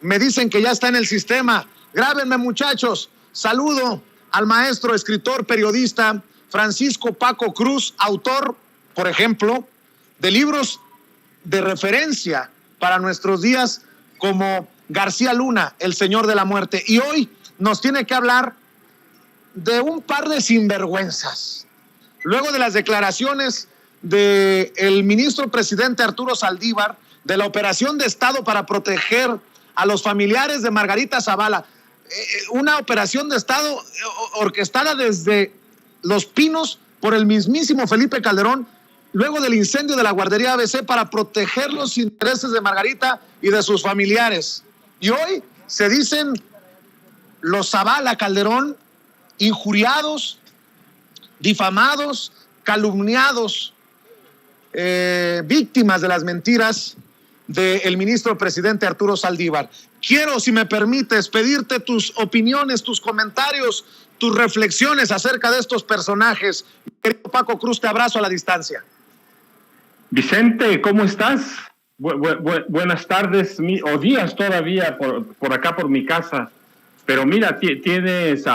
Me dicen que ya está en el sistema. Grábenme, muchachos. Saludo al maestro, escritor, periodista Francisco Paco Cruz, autor, por ejemplo, de libros de referencia para nuestros días como García Luna, El Señor de la Muerte. Y hoy nos tiene que hablar de un par de sinvergüenzas. Luego de las declaraciones del ministro presidente Arturo Saldívar de la operación de Estado para proteger a los familiares de Margarita Zavala, una operación de Estado orquestada desde Los Pinos por el mismísimo Felipe Calderón, luego del incendio de la guardería ABC para proteger los intereses de Margarita y de sus familiares. Y hoy se dicen los Zavala Calderón injuriados, difamados, calumniados, víctimas de las mentiras del ministro presidente Arturo Saldívar. Quiero, si me permites, pedirte tus opiniones, tus comentarios, tus reflexiones acerca de estos personajes. Querido Paco Cruz, te abrazo a la distancia. Vicente, ¿cómo estás? Buenas tardes o días todavía por acá por mi casa. Pero mira, tienes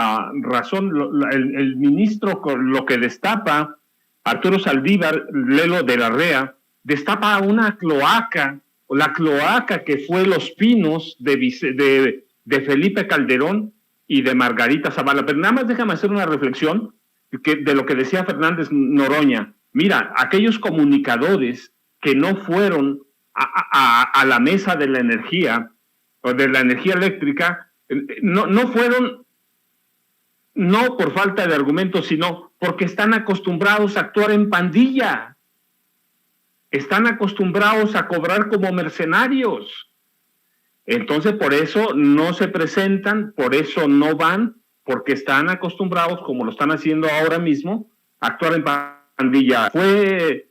razón, el ministro lo que destapa, Arturo Saldívar, Lelo de la Rea, destapa una cloaca, la cloaca que fue Los Pinos de Felipe Calderón y de Margarita Zavala. Pero nada más déjame hacer una reflexión de lo que decía Fernández Noroña. Mira, aquellos comunicadores que no fueron a la mesa de la energía o de la energía eléctrica, no fueron, no por falta de argumentos, sino porque están acostumbrados a actuar en pandilla. Están acostumbrados a cobrar como mercenarios. Entonces, por eso no se presentan, por eso no van, porque están acostumbrados, como lo están haciendo ahora mismo, a actuar en pandilla. Fue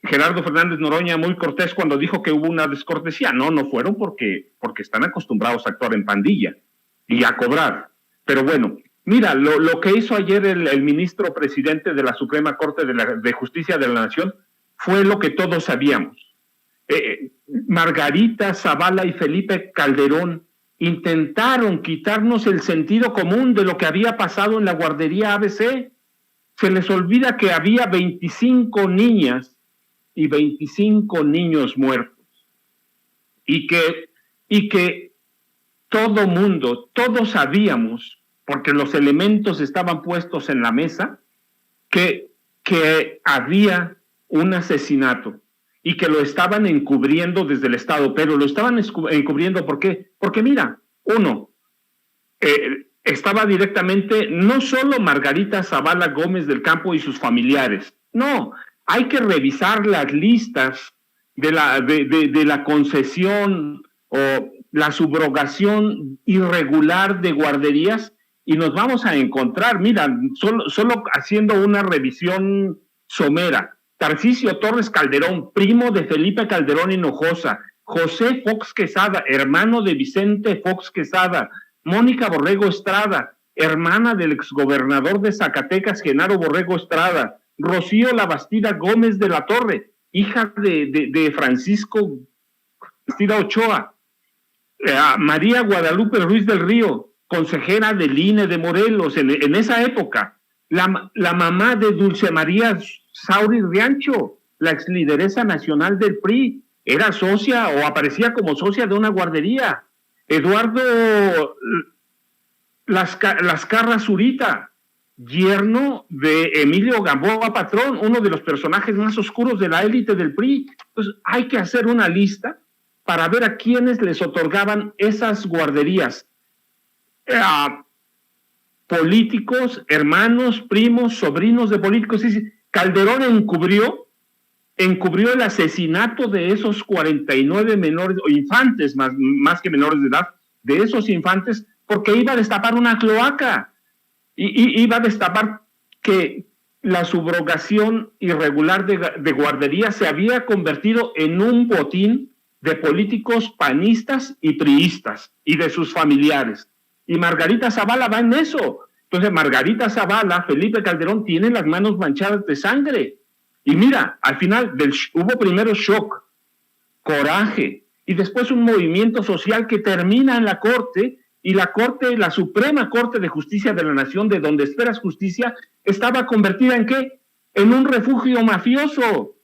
Gerardo Fernández Noroña muy cortés cuando dijo que hubo una descortesía. No fueron porque están acostumbrados a actuar en pandilla y a cobrar. Pero bueno, mira, lo que hizo ayer el ministro presidente de la Suprema Corte de Justicia de la Nación fue lo que todos sabíamos. Margarita Zavala y Felipe Calderón intentaron quitarnos el sentido común de lo que había pasado en la guardería ABC. Se les olvida que había 25 niñas y 25 niños muertos. Y que todo mundo, todos sabíamos, porque los elementos estaban puestos en la mesa, que había un asesinato y que lo estaban encubriendo desde el Estado, pero lo estaban encubriendo ¿por qué? Porque mira, estaba directamente no solo Margarita Zavala Gómez del Campo y sus familiares, no, hay que revisar las listas de la concesión o la subrogación irregular de guarderías y nos vamos a encontrar, mira, solo haciendo una revisión somera. Tarcisio Torres Calderón, primo de Felipe Calderón Hinojosa, José Fox Quesada, hermano de Vicente Fox Quesada, Mónica Borrego Estrada, hermana del exgobernador de Zacatecas, Genaro Borrego Estrada, Rocío Labastida Gómez de la Torre, hija de Francisco Bastida Ochoa, María Guadalupe Ruiz del Río, consejera del INE de Morelos en esa época, la mamá de Dulce María Sauri Riancho, la exlideresa nacional del PRI, era socia o aparecía como socia de una guardería. Eduardo Lascarra Zurita, yerno de Emilio Gamboa Patrón, uno de los personajes más oscuros de la élite del PRI. Entonces hay que hacer una lista para ver a quiénes les otorgaban esas guarderías. Políticos, hermanos, primos, sobrinos de políticos. Calderón encubrió el asesinato de esos 49 menores, o infantes, más que menores de edad, de esos infantes, porque iba a destapar una cloaca, y iba a destapar que la subrogación irregular de guardería se había convertido en un botín de políticos panistas y priistas, y de sus familiares. Y Margarita Zavala va en eso. Entonces Margarita Zavala, Felipe Calderón tienen las manos manchadas de sangre. Y mira, al final hubo primero shock, coraje, y después un movimiento social que termina en la Corte, y la Corte, la Suprema Corte de Justicia de la Nación, de donde esperas justicia, estaba convertida ¿en qué? En un refugio mafioso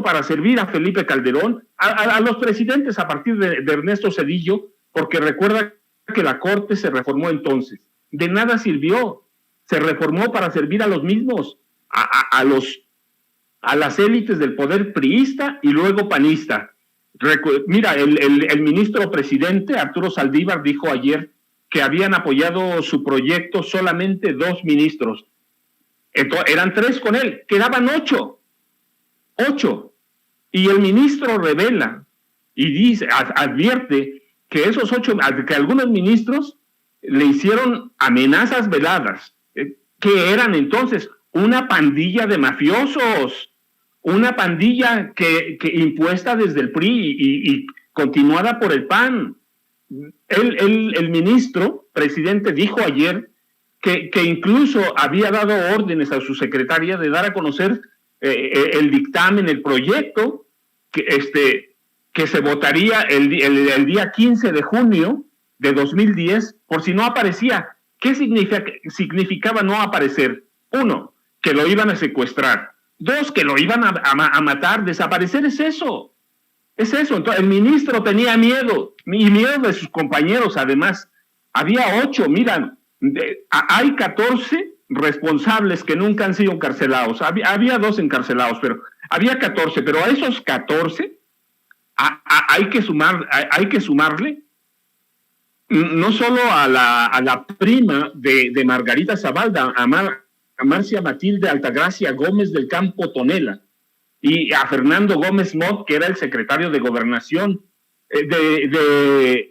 para servir a Felipe Calderón, a los presidentes a partir de Ernesto Zedillo, porque recuerda que la Corte se reformó entonces. De nada sirvió, se reformó para servir a los mismos, a las élites del poder priista y luego panista. Mira, el ministro presidente Arturo Saldívar dijo ayer que habían apoyado su proyecto solamente 2 ministros. Entonces, eran 3 con él, quedaban 8. Y el ministro revela y dice, advierte que esos 8, que algunos ministros le hicieron amenazas veladas, que eran entonces una pandilla de mafiosos, una pandilla que impuesta desde el PRI y continuada por el PAN. El ministro presidente dijo ayer que incluso había dado órdenes a su secretaria de dar a conocer el dictamen, el proyecto que se votaría el día 15 de junio de 2010, por si no aparecía. ¿Qué significaba no aparecer? 1, que lo iban a secuestrar. 2, que lo iban a matar. Desaparecer es eso. Entonces, el ministro tenía miedo, y miedo de sus compañeros, además. Había 8, miran, hay 14 responsables que nunca han sido encarcelados. Había 2 encarcelados, pero había 14, pero a esos 14 hay que sumarle no solo a la prima de Margarita Zavala, a Marcia Matilde Altagracia Gómez del Campo Tonela, y a Fernando Gómez Mott, que era el secretario de Gobernación, de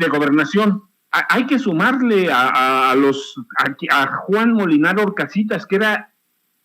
Gobernación. Hay que sumarle a Juan Molinar Orcasitas, que era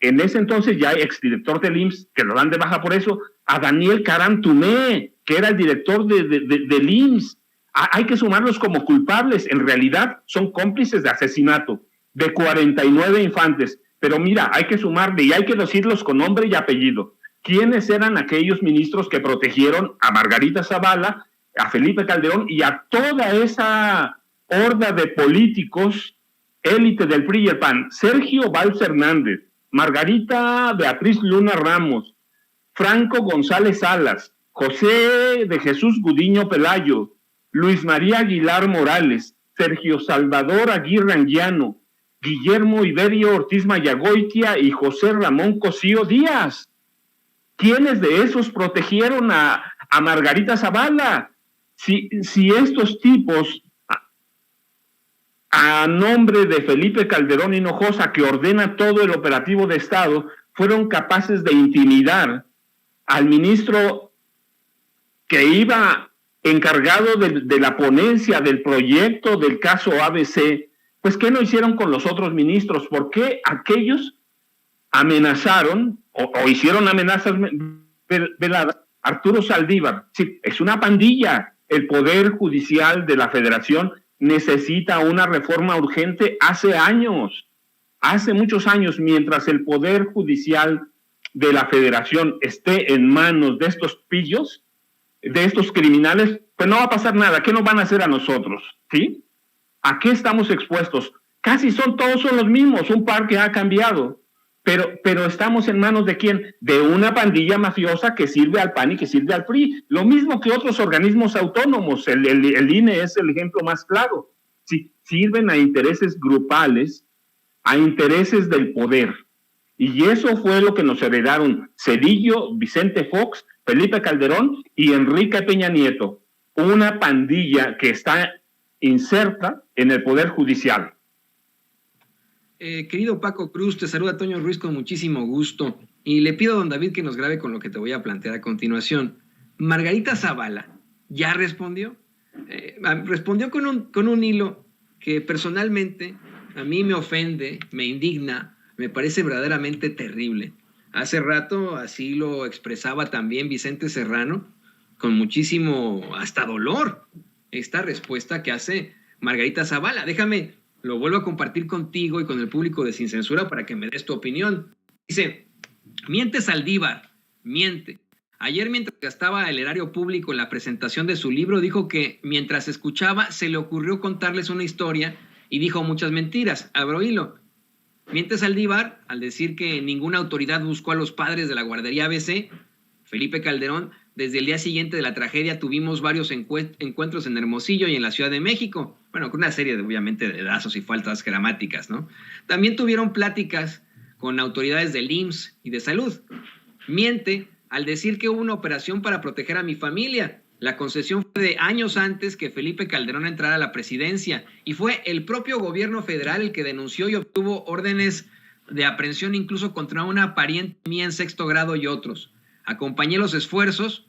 en ese entonces ya exdirector del IMSS, que lo dan de baja por eso, a Daniel Carantumé, que era el director del IMSS. Hay que sumarlos como culpables. En realidad son cómplices de asesinato de 49 infantes. Pero mira, hay que sumarle y hay que decirlos con nombre y apellido. ¿Quiénes eran aquellos ministros que protegieron a Margarita Zavala, a Felipe Calderón y a toda esa horda de políticos, élite del PRI y el PAN? Sergio Valls Hernández, Margarita Beatriz Luna Ramos, Franco González Salas, José de Jesús Gudiño Pelayo, Luis María Aguilar Morales, Sergio Salvador Aguirre Anguiano, Guillermo Iberio Ortiz Mayagoitia y José Ramón Cosío Díaz. ¿Quiénes de esos protegieron a Margarita Zavala? Si estos tipos, a nombre de Felipe Calderón Hinojosa, que ordena todo el operativo de Estado, fueron capaces de intimidar al ministro que iba encargado de la ponencia del proyecto del caso ABC, pues ¿qué no hicieron con los otros ministros? ¿Por qué aquellos amenazaron o hicieron amenazas veladas? Arturo Saldívar, sí, es una pandilla. El Poder Judicial de la Federación necesita una reforma urgente hace muchos años. Mientras el Poder Judicial de la Federación esté en manos de estos pillos, de estos criminales, pues no va a pasar nada. ¿Qué nos van a hacer a nosotros? ¿Sí? ¿A qué estamos expuestos? Todos son los mismos, un par que ha cambiado. Pero estamos en manos ¿de quién? De una pandilla mafiosa que sirve al PAN y que sirve al PRI. Lo mismo que otros organismos autónomos. El INE es el ejemplo más claro. Sí, sirven a intereses grupales, a intereses del poder. Y eso fue lo que nos heredaron Zedillo, Vicente Fox, Felipe Calderón y Enrique Peña Nieto. Una pandilla que está inserta en el Poder Judicial. Querido Paco Cruz, te saluda Toño Ruiz con muchísimo gusto y le pido a don David que nos grabe con lo que te voy a plantear a continuación. Margarita Zavala ya respondió. Respondió con un hilo que personalmente a mí me ofende, me indigna, me parece verdaderamente terrible. Hace rato así lo expresaba también Vicente Serrano, con muchísimo hasta dolor, esta respuesta que hace Margarita Zavala. Déjame, lo vuelvo a compartir contigo y con el público de Sin Censura para que me des tu opinión. Dice, miente Saldívar, miente. Ayer, mientras gastaba el erario público en la presentación de su libro, dijo que mientras escuchaba se le ocurrió contarles una historia y dijo muchas mentiras. Abro hilo. Miente Saldívar al decir que ninguna autoridad buscó a los padres de la guardería ABC. Felipe Calderón, desde el día siguiente de la tragedia tuvimos varios encuentros en Hermosillo y en la Ciudad de México. Bueno, con una serie obviamente de dedazos y faltas gramáticas, ¿no? También tuvieron pláticas con autoridades del IMSS y de salud. Miente al decir que hubo una operación para proteger a mi familia. La concesión fue de años antes que Felipe Calderón entrara a la presidencia y fue el propio gobierno federal el que denunció y obtuvo órdenes de aprehensión incluso contra una pariente mía en 6º grado y otros. Acompañé los esfuerzos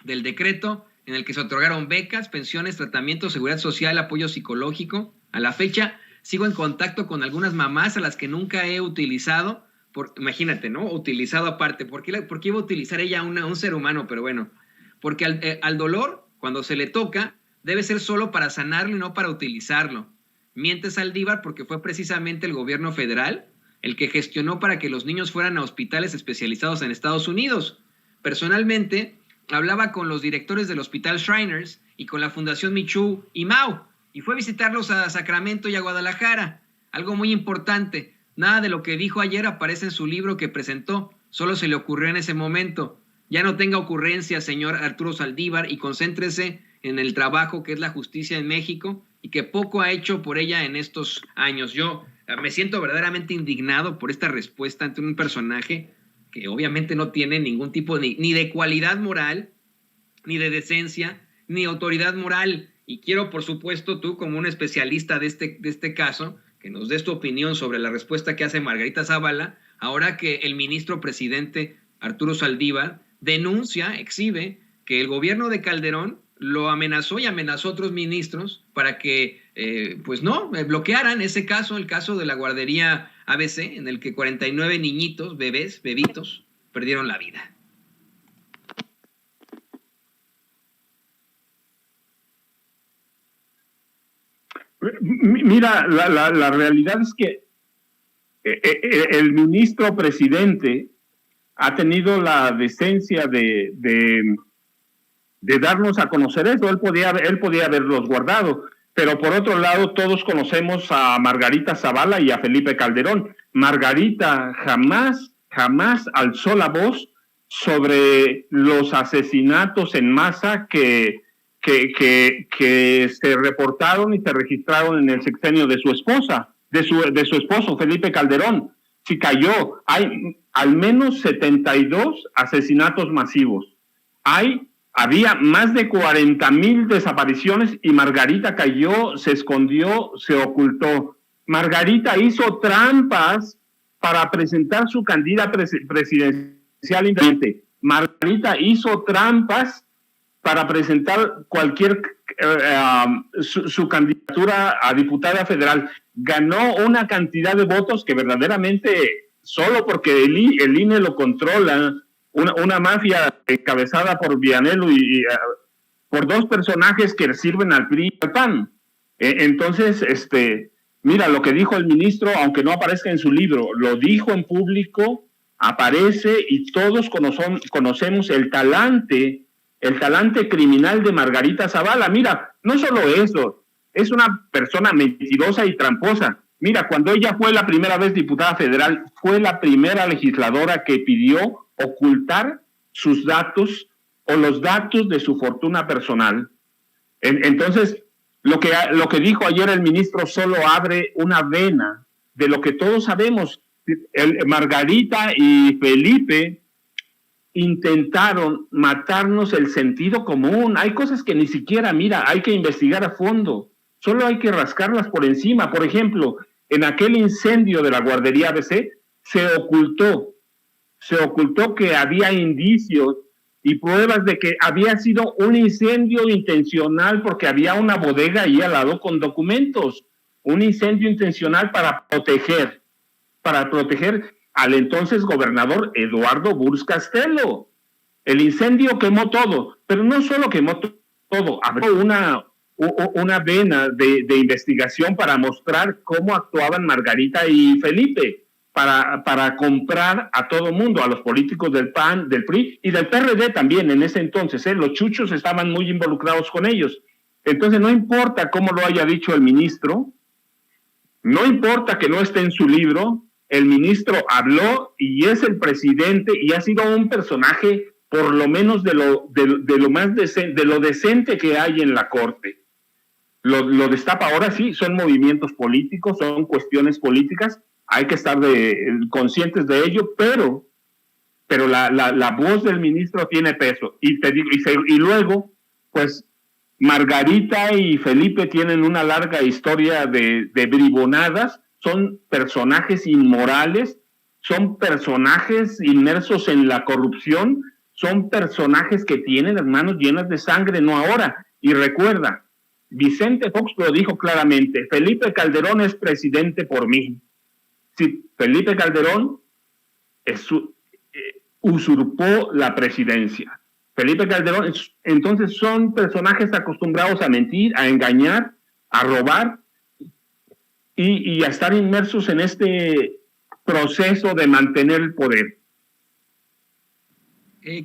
del decreto en el que se otorgaron becas, pensiones, tratamiento, seguridad social, apoyo psicológico. A la fecha sigo en contacto con algunas mamás a las que nunca he utilizado. Imagínate, ¿no? Utilizado aparte. ¿Por qué iba a utilizar ella a un ser humano? Pero bueno, porque al dolor, cuando se le toca, debe ser solo para sanarlo y no para utilizarlo. Miente Saldívar porque fue precisamente el gobierno federal el que gestionó para que los niños fueran a hospitales especializados en Estados Unidos. Personalmente, hablaba con los directores del Hospital Shriners y con la Fundación Michoud y Mau, y fue a visitarlos a Sacramento y a Guadalajara. Algo muy importante, nada de lo que dijo ayer aparece en su libro que presentó, solo se le ocurrió en ese momento. Ya no tenga ocurrencias, señor Arturo Saldívar, y concéntrese en el trabajo que es la justicia en México y que poco ha hecho por ella en estos años. Yo me siento verdaderamente indignado por esta respuesta ante un personaje que obviamente no tiene ningún tipo ni de cualidad moral, ni de decencia, ni autoridad moral. Y quiero, por supuesto, tú como un especialista de este caso, que nos des tu opinión sobre la respuesta que hace Margarita Zavala, ahora que el ministro presidente Arturo Saldívar denuncia, exhibe, que el gobierno de Calderón lo amenazó y amenazó a otros ministros para que, bloquearan ese caso, el caso de la guardería ABC, en el que 49 niñitos, bebitos, perdieron la vida. Mira, la realidad es que el ministro presidente ha tenido la decencia de darnos a conocer eso. Él podía haberlos guardado, pero por otro lado todos conocemos a Margarita Zavala y a Felipe Calderón. Margarita jamás alzó la voz sobre los asesinatos en masa que se reportaron y se registraron en el sexenio de su esposa, de su esposo Felipe Calderón. Sí cayó. Hay al menos 72 asesinatos masivos. Había más de 40,000 desapariciones y Margarita cayó, se escondió, se ocultó. Margarita hizo trampas para presentar su candidatura presidencial independiente. Margarita hizo trampas para presentar su candidatura a diputada federal. Ganó una cantidad de votos que verdaderamente, solo porque el INE lo controla, una mafia encabezada por Vianello y por dos personajes que sirven al PRI y al PAN. Entonces, mira, lo que dijo el ministro, aunque no aparezca en su libro, lo dijo en público, aparece y todos conocemos el talante criminal de Margarita Zavala. Mira, no solo eso, es una persona mentirosa y tramposa. Mira, cuando ella fue la primera vez diputada federal, fue la primera legisladora que pidió ocultar sus datos o los datos de su fortuna personal. Entonces, lo que dijo ayer el ministro solo abre una vena de lo que todos sabemos. Margarita y Felipe intentaron matarnos el sentido común. Hay cosas que ni siquiera, mira, hay que investigar a fondo. Solo hay que rascarlas por encima. Por ejemplo, en aquel incendio de la guardería ABC, se ocultó que había indicios y pruebas de que había sido un incendio intencional porque había una bodega ahí al lado con documentos. Un incendio intencional para proteger al entonces gobernador Eduardo Burz Castelo. El incendio quemó todo, pero no solo quemó todo, abrió una vena de investigación para mostrar cómo actuaban Margarita y Felipe. para comprar a todo mundo, a los políticos del PAN, del PRI y del PRD también en ese entonces. Los chuchos estaban muy involucrados con ellos. Entonces no importa cómo lo haya dicho el ministro, no importa que no esté en su libro, el ministro habló y es el presidente y ha sido un personaje por lo menos de lo más decente, de lo decente que hay en la corte. Lo destapa. Ahora sí, son movimientos políticos, son cuestiones políticas, hay que estar conscientes de ello, pero la voz del ministro tiene peso. Y luego, pues, Margarita y Felipe tienen una larga historia de bribonadas, son personajes inmorales, son personajes inmersos en la corrupción, son personajes que tienen las manos llenas de sangre, no ahora. Y recuerda, Vicente Fox lo dijo claramente, Felipe Calderón es presidente por mí. Sí, Felipe Calderón usurpó la presidencia. Felipe Calderón, entonces son personajes acostumbrados a mentir, a engañar, a robar y a estar inmersos en este proceso de mantener el poder.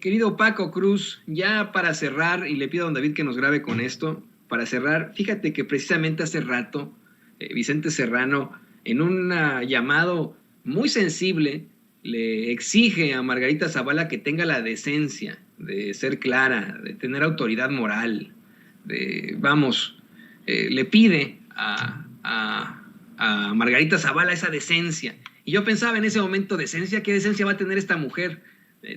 Querido Paco Cruz, ya para cerrar, y le pido a don David que nos grabe con esto, para cerrar, fíjate que precisamente hace rato Vicente Serrano, en un llamado muy sensible, le exige a Margarita Zavala que tenga la decencia de ser clara, de tener autoridad moral, le pide a Margarita Zavala esa decencia. Y yo pensaba en ese momento, ¿decencia? ¿Qué decencia va a tener esta mujer?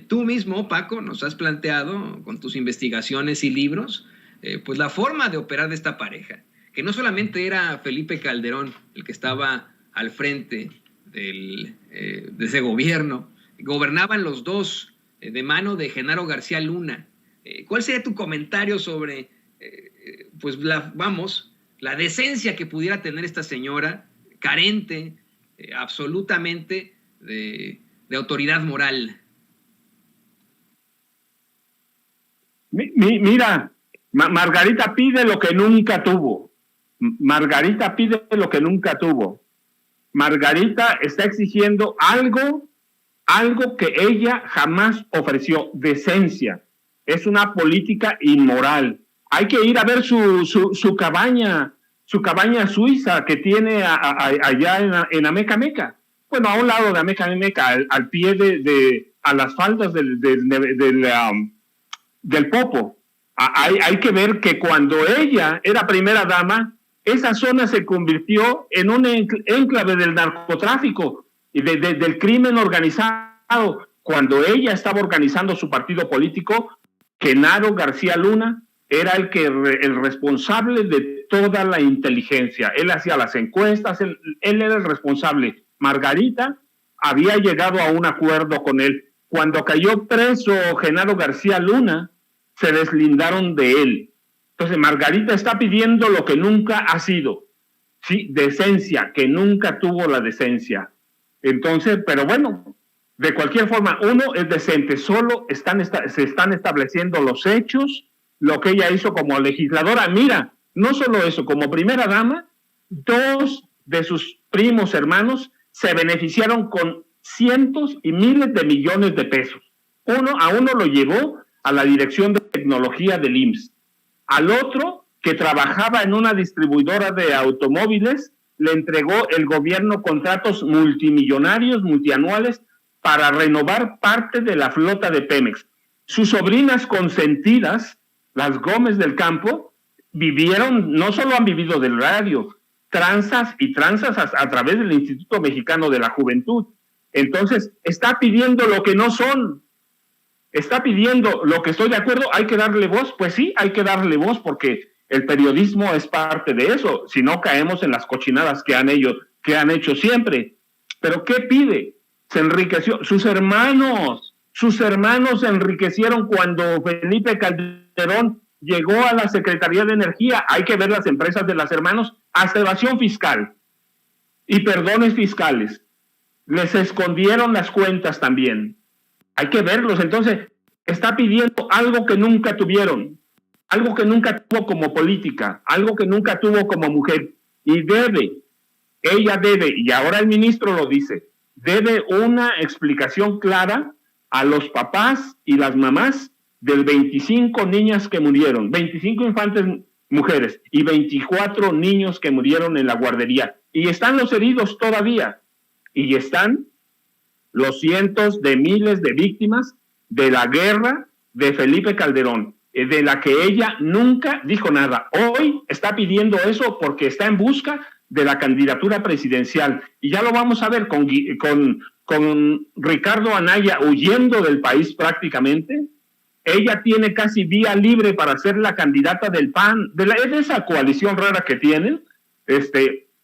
Tú mismo, Paco, nos has planteado con tus investigaciones y libros, pues la forma de operar de esta pareja, que no solamente era Felipe Calderón el que estaba al frente de ese gobierno, gobernaban los dos de mano de Genaro García Luna. ¿Cuál sería tu comentario sobre la decencia que pudiera tener esta señora, carente absolutamente de autoridad moral? Mira, Margarita pide lo que nunca tuvo. Margarita pide lo que nunca tuvo. Margarita está exigiendo algo que ella jamás ofreció, decencia. Es una política inmoral. Hay que ir a ver su cabaña suiza que tiene allá en Ameca Meca. Bueno, a un lado de Ameca Meca, al pie a las faldas del Popo. Hay que ver que cuando ella era primera dama, esa zona se convirtió en un enclave del narcotráfico y del crimen organizado. Cuando ella estaba organizando su partido político, Genaro García Luna era el responsable de toda la inteligencia. Él hacía las encuestas, él era el responsable. Margarita había llegado a un acuerdo con él. Cuando cayó preso Genaro García Luna, se deslindaron de él. Entonces Margarita está pidiendo lo que nunca ha sido, sí, decencia, que nunca tuvo la decencia. Entonces, pero bueno, de cualquier forma, uno es decente, solo se están estableciendo los hechos, lo que ella hizo como legisladora. Mira, no solo eso, como primera dama, 2 de sus primos hermanos se beneficiaron con cientos y miles de millones de pesos. A uno lo llevó a la dirección de tecnología del IMSS. Al otro, que trabajaba en una distribuidora de automóviles, le entregó el gobierno contratos multimillonarios, multianuales, para renovar parte de la flota de Pemex. Sus sobrinas consentidas, las Gómez del Campo, no solo han vivido del radio, tranzas a través del Instituto Mexicano de la Juventud. Entonces, está pidiendo lo que no son. Está pidiendo lo que estoy de acuerdo, hay que darle voz. Pues sí, hay que darle voz porque el periodismo es parte de eso. Si no, caemos en las cochinadas que han hecho siempre. ¿Pero qué pide? Se enriqueció. Sus hermanos se enriquecieron cuando Felipe Calderón llegó a la Secretaría de Energía. Hay que ver las empresas de los hermanos, hasta evasión fiscal y perdones fiscales. Les escondieron las cuentas también. Hay que verlos. Entonces, está pidiendo algo que nunca tuvieron, algo que nunca tuvo como política, algo que nunca tuvo como mujer. Y ella debe, y ahora el ministro lo dice, debe una explicación clara a los papás y las mamás de 25 niñas que murieron, 25 infantes mujeres y 24 niños que murieron en la guardería. Y están los heridos todavía. Y están los cientos de miles de víctimas de la guerra de Felipe Calderón, de la que ella nunca dijo nada. Hoy está pidiendo eso porque está en busca de la candidatura presidencial. Y ya lo vamos a ver con Ricardo Anaya huyendo del país prácticamente. Ella tiene casi vía libre para ser la candidata del PAN, de esa coalición rara que tienen.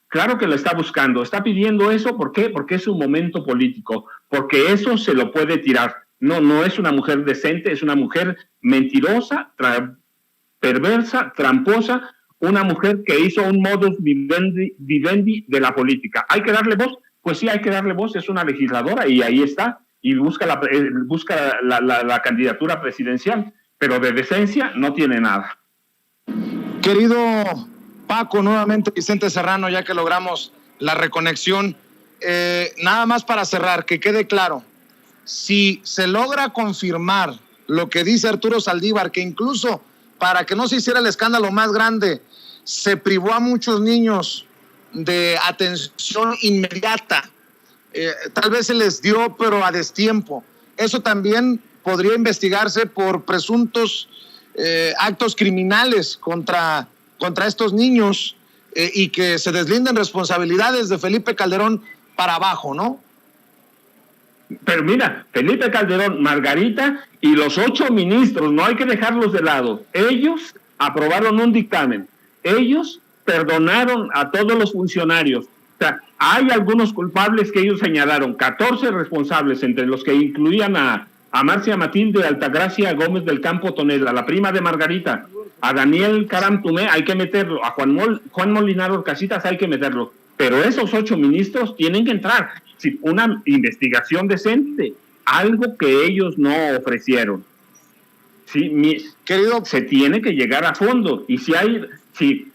Claro que lo está buscando, está pidiendo eso. ¿Por qué? Porque es un momento político, porque eso se lo puede tirar. No es una mujer decente, es una mujer mentirosa, perversa, tramposa, una mujer que hizo un modus vivendi de la política. ¿Hay que darle voz? Pues sí, hay que darle voz, es una legisladora y ahí está, y busca la candidatura presidencial, pero de decencia no tiene nada. Querido Paco, nuevamente Vicente Serrano, ya que logramos la reconexión, nada más para cerrar, que quede claro, si se logra confirmar lo que dice Arturo Saldívar, que incluso para que no se hiciera el escándalo más grande, se privó a muchos niños de atención inmediata, tal vez se les dio, pero a destiempo. Eso también podría investigarse por presuntos actos criminales contra estos niños y que se deslinden responsabilidades de Felipe Calderón para abajo, ¿no? Pero mira, Felipe Calderón, Margarita y los 8 ministros, no hay que dejarlos de lado. Ellos aprobaron un dictamen. Ellos perdonaron a todos los funcionarios. O sea, hay algunos culpables que ellos señalaron, 14 responsables, entre los que incluían a Marcia Matilde Altagracia Gómez del Campo Tonel, a la prima de Margarita, a Daniel Caram Tumé, hay que meterlo, a Juan Molinar Orcasitas hay que meterlo. Pero esos 8 ministros tienen que entrar. Sí, una investigación decente, algo que ellos no ofrecieron. Sí, querido, se tiene que llegar a fondo. Y si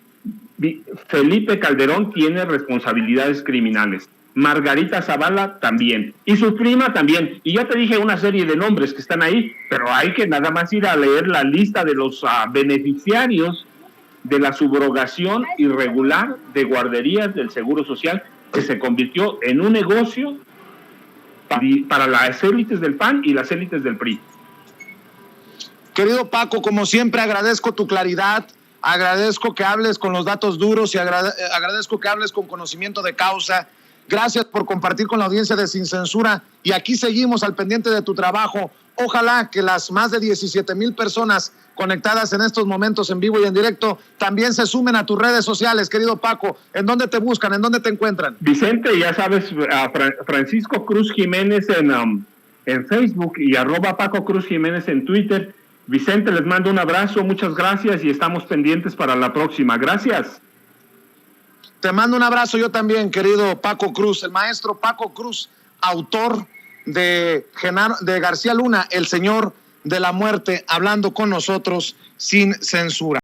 Felipe Calderón tiene responsabilidades criminales, Margarita Zavala también, y su prima también. Y ya te dije una serie de nombres que están ahí, pero hay que nada más ir a leer la lista de los beneficiarios de la subrogación irregular de guarderías del Seguro Social, que se convirtió en un negocio para las élites del PAN y las élites del PRI. Querido Paco, como siempre agradezco tu claridad, agradezco que hables con los datos duros y agradezco que hables con conocimiento de causa. Gracias por compartir con la audiencia de Sin Censura y aquí seguimos al pendiente de tu trabajo. Ojalá que las más de 17,000 personas conectadas en estos momentos en vivo y en directo también se sumen a tus redes sociales, querido Paco. ¿En dónde te buscan? ¿En dónde te encuentran? Vicente, ya sabes, Francisco Cruz Jiménez en Facebook y @Paco Cruz Jiménez en Twitter. Vicente, les mando un abrazo, muchas gracias y estamos pendientes para la próxima. Gracias. Te mando un abrazo yo también, querido Paco Cruz, el maestro Paco Cruz, autor de García Luna, el Señor de la Muerte, hablando con nosotros sin censura.